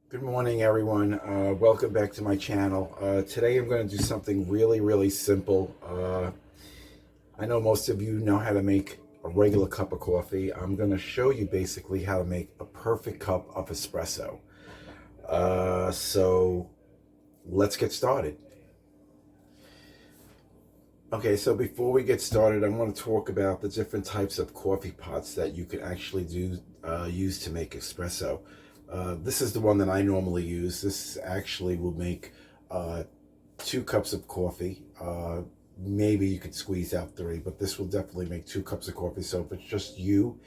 Good morning, everyone. Welcome back to my channel. Today I'm going to do something really simple. I know most of you know how to make a regular cup of coffee. I'm going to show you basically how to make a perfect cup of espresso. So let's get started. Okay, so before we get started, I want to talk about the different types of coffee pots that you can actually use to make espresso. This is the one that I normally use. This actually will make 2 cups of coffee. Maybe you could squeeze out 3, but this will definitely make 2 cups of coffee. So if it's just you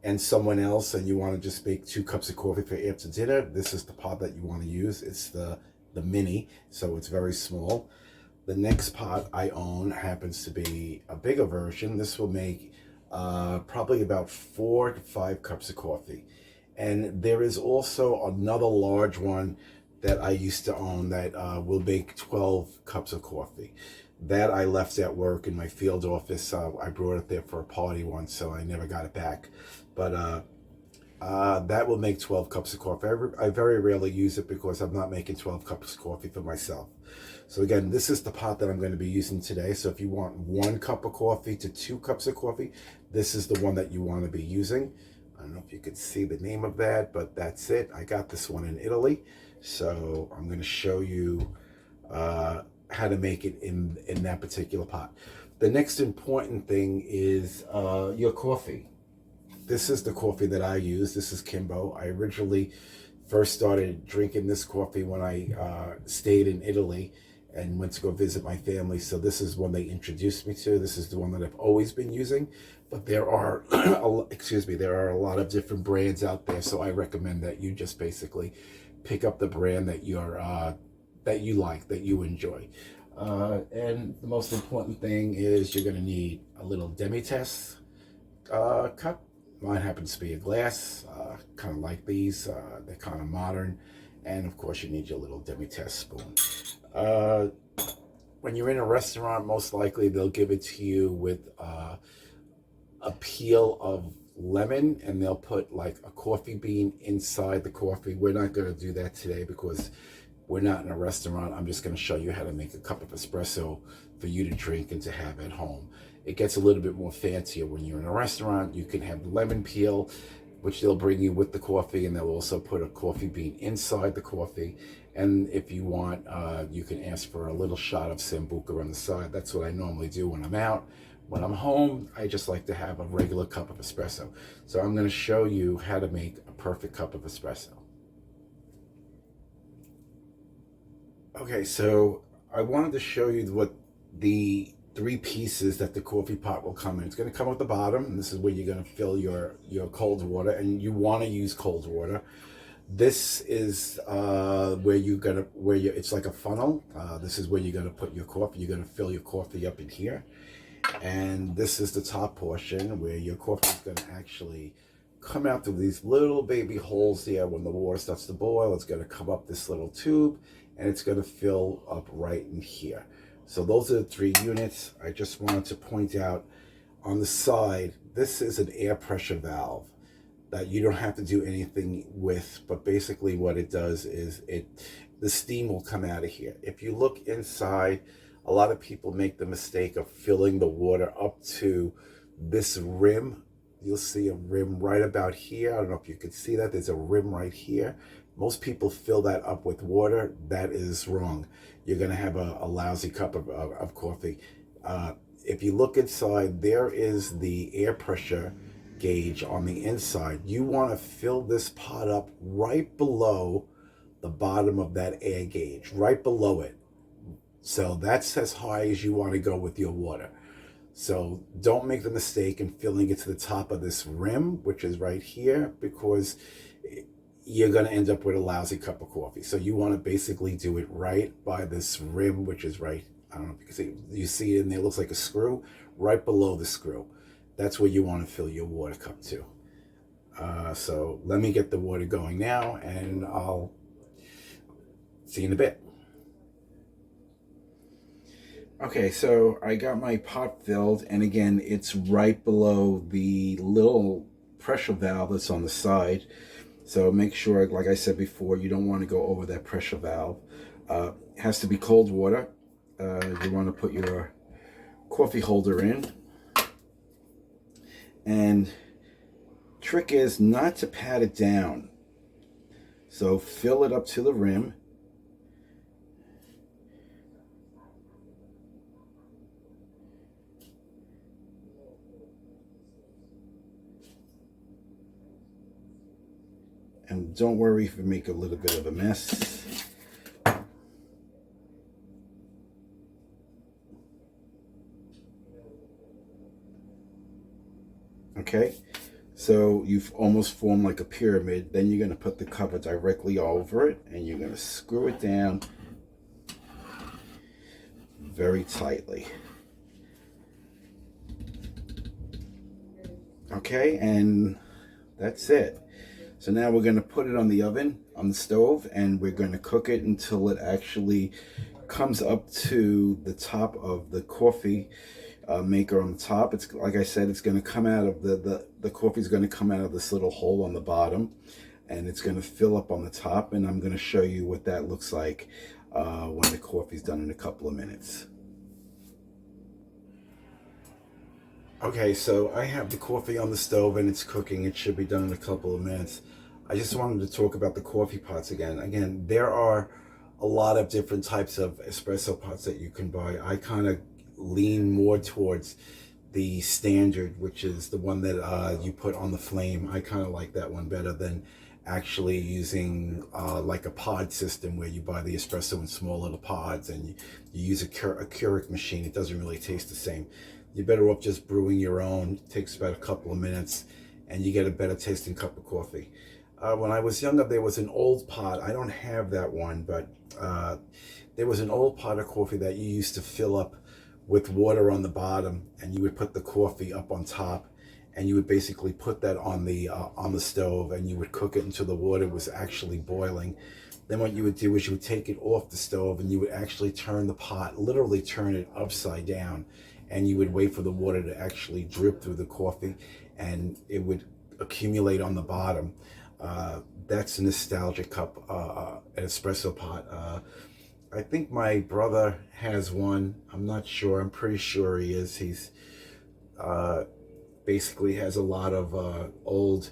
and someone else and you want to just make 2 cups of coffee for after dinner, this is the pot that you want to use. It's the mini, so it's very small. The next pot I own happens to be a bigger version. This will make probably about 4 to 5 cups of coffee. And there is also another large one that I used to own that will make 12 cups of coffee. That I left at work in my field office. I brought it there for a party once, so I never got it back. But that will make 12 cups of coffee. I very rarely use it because I'm not making 12 cups of coffee for myself. So again, this is the pot that I'm going to be using today. So if you want 1 cup of coffee to 2 cups of coffee, this is the one that you want to be using. I don't know if you can see the name of that, but that's it. I got this one in Italy. So I'm going to show you how to make it in that particular pot. The next important thing is your coffee. This is the coffee that I use. This is Kimbo. I originally first started drinking this coffee when I stayed in Italy and went to go visit my family. So this is one they introduced me to. This is the one that I've always been using. But there are, there are a lot of different brands out there. So I recommend that you just basically pick up the brand that that you like, that you enjoy. And the most important thing is you're going to need a little demi-tasse cup. Mine happens to be a glass, kind of like these. They're kind of modern. And of course you need your little demi-tasse spoon. When you're in a restaurant, most likely they'll give it to you with a peel of lemon, and they'll put like a coffee bean inside the coffee. We're not going to do that today because we're not in a restaurant. I'm just going to show you how to make a cup of espresso for you to drink and to have at home. It gets a little bit more fancier when you're in a restaurant. You can have lemon peel, which they'll bring you with the coffee, and they'll also put a coffee bean inside the coffee. And if you want, you can ask for a little shot of Sambuca on the side. That's what I normally do when I'm out. When I'm home, I just like to have a regular cup of espresso. So I'm going to show you how to make a perfect cup of espresso. Okay, so I wanted to show you what the 3 pieces that the coffee pot will come in. It's going to come at the bottom, and this is where you're going to fill your cold water, and you want to use cold water. This is it's like a funnel. This is where you're going to put your coffee. You're going to fill your coffee up in here. And this is the top portion where your coffee is going to actually come out through these little baby holes here. When the water starts to boil, it's going to come up this little tube, and it's going to fill up right in here. So those are the 3 units. I just wanted to point out on the side, this is an air pressure valve that you don't have to do anything with, but basically what it does is the steam will come out of here. If you look inside, a lot of people make the mistake of filling the water up to this rim. You'll see a rim right about here. I don't know if you can see that. There's a rim right here. Most people fill that up with water. That is wrong. You're going to have a lousy cup of coffee. If you look inside, there is the air pressure gauge on the inside. You want to fill this pot up right below the bottom of that air gauge, right below it. So that's as high as you want to go with your water. So don't make the mistake in filling it to the top of this rim, which is right here, because you're going to end up with a lousy cup of coffee. So you want to basically do it right by this rim, which is right, I don't know if you can see, you see it in there, it looks like a screw, right below the screw. That's where you want to fill your water cup to. So let me get the water going now, and I'll see you in a bit. Okay, so I got my pot filled, and again, it's right below the little pressure valve that's on the side. So make sure, like I said before, you don't want to go over that pressure valve. It has to be cold water. You want to put your coffee holder in. And trick is not to pat it down. So fill it up to the rim. And don't worry if you make a little bit of a mess. Okay, so you've almost formed like a pyramid. Then you're going to put the cover directly over it, and you're going to screw it down very tightly. Okay, and that's it. So now we're going to put it on the oven, on the stove, and we're going to cook it until it actually comes up to the top of the coffee maker on the top. It's like I said, it's going to come out of the coffee is going to come out of this little hole on the bottom, and it's going to fill up on the top. And I'm going to show you what that looks like when the coffee's done in a couple of minutes. Okay, so I have the coffee on the stove and it's cooking. It should be done in a couple of minutes. I just wanted to talk about the coffee pots again. Again, there are a lot of different types of espresso pots that you can buy. I kind of lean more towards the standard, which is the one that you put on the flame. I kind of like that one better than actually using like a pod system where you buy the espresso in small little pods and you use a Keurig machine. It doesn't really taste the same. You're better off just brewing your own. It takes about a couple of minutes and you get a better tasting cup of coffee. When I was younger, there was an old pot. I don't have that one, but there was an old pot of coffee that you used to fill up with water on the bottom, and you would put the coffee up on top, and you would basically put that on the stove, and you would cook it until the water was actually boiling. Then what you would do is you would take it off the stove, and you would actually turn the pot, literally turn it upside down, and you would wait for the water to actually drip through the coffee, and it would accumulate on the bottom. That's a nostalgic cup, an espresso pot. I think my brother has one. I'm not sure. I'm pretty sure he is. He's basically has a lot of old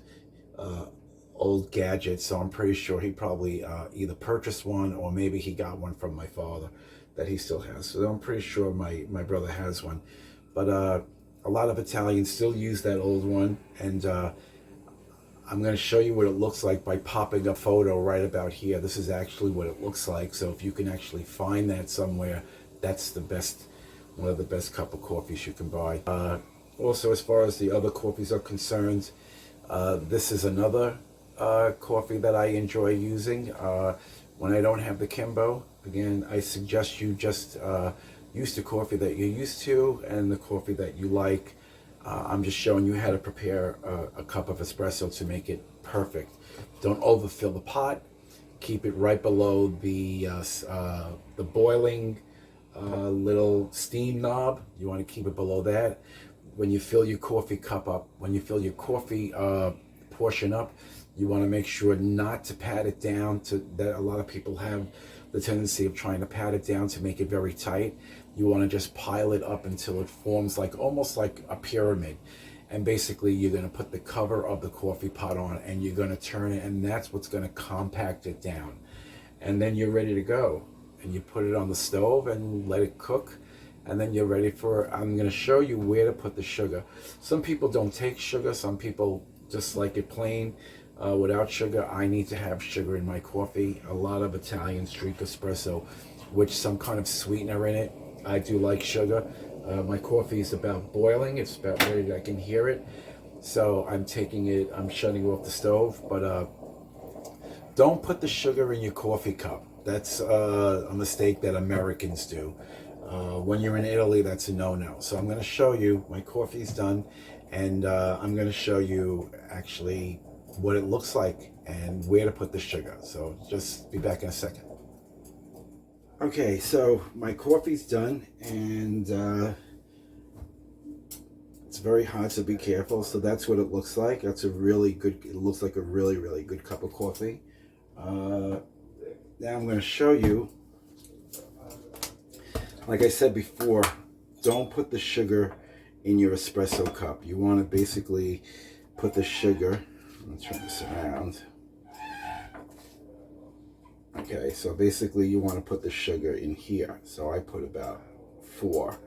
gadgets, so I'm pretty sure he probably either purchased one or maybe he got one from my father that he still has. So I'm pretty sure my brother has one. But a lot of Italians still use that old one, and I'm going to show you what it looks like by popping a photo right about here. This is actually what it looks like. So if you can actually find that somewhere, that's the best, one of the best cup of coffees you can buy. Also, as far as the other coffees are concerned, this is another coffee that I enjoy using. When I don't have the Kimbo, again, I suggest you just use the coffee that you're used to and the coffee that you like. I'm just showing you how to prepare a cup of espresso to make it perfect. Don't overfill the pot. Keep it right below the boiling little steam knob. You want to keep it below that. When you fill your coffee cup up, when you fill your coffee portion up, you want to make sure not to pat it down. That a lot of people have the tendency of trying to pat it down to make it very tight. You want to just pile it up until it forms like almost like a pyramid. And basically you're going to put the cover of the coffee pot on and you're going to turn it, and that's what's going to compact it down. And then you're ready to go. And you put it on the stove and let it cook. And then you're ready for, I'm going to show you where to put the sugar. Some people don't take sugar. Some people just like it plain. Without sugar. I need to have sugar in my coffee. A lot of Italians drink espresso with some kind of sweetener in it. I do like sugar. My coffee is about boiling. It's about ready. I can hear it. So I'm taking it, I'm shutting off the stove. But don't put the sugar in your coffee cup. That's a mistake that Americans do. When you're in Italy, that's a no-no. So I'm going to show you, my coffee's done, and I'm going to show you actually what it looks like and where to put the sugar. So just be back in a second. Okay, so my coffee's done, and It's very hot, so be careful. So that's what it looks like. That's a really good, it looks like a really, really good cup of coffee. Now I'm going to show you, like I said before, don't put the sugar in your espresso cup. You want to basically put the sugar, I'm turn this around. Okay, so basically you want to put the sugar in here. So I put about 4.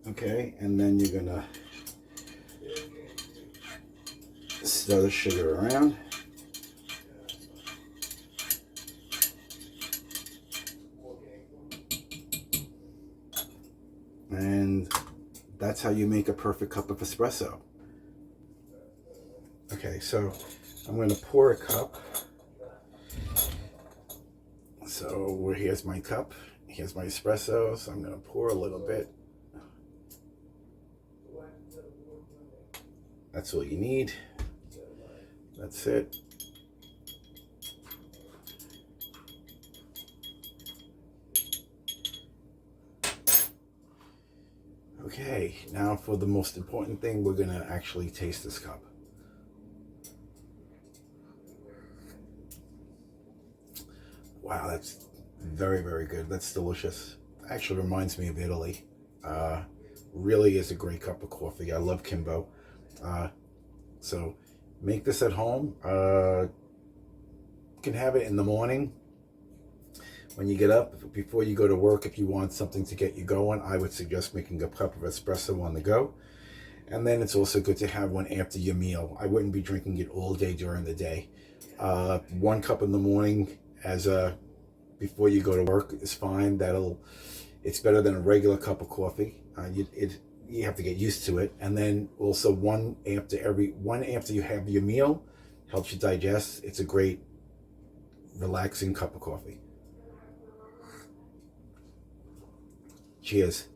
Okay, and then you're gonna stir the sugar around. And that's how you make a perfect cup of espresso. Okay, so I'm going to pour a cup. So here's my cup. Here's my espresso. So I'm going to pour a little bit. That's all you need. That's it. Okay, now for the most important thing, we're gonna actually taste this cup. Wow, that's very, very good. That's delicious. Actually reminds me of Italy. Really is a great cup of coffee. I love Kimbo. So make this at home. You can have it in the morning when you get up, before you go to work. If you want something to get you going, I would suggest making a cup of espresso on the go. And then it's also good to have one after your meal. I wouldn't be drinking it all day during the day. 1 cup in the morning before you go to work is fine. It's better than a regular cup of coffee. You have to get used to it. And then also one after you have your meal, helps you digest. It's a great relaxing cup of coffee. Cheers.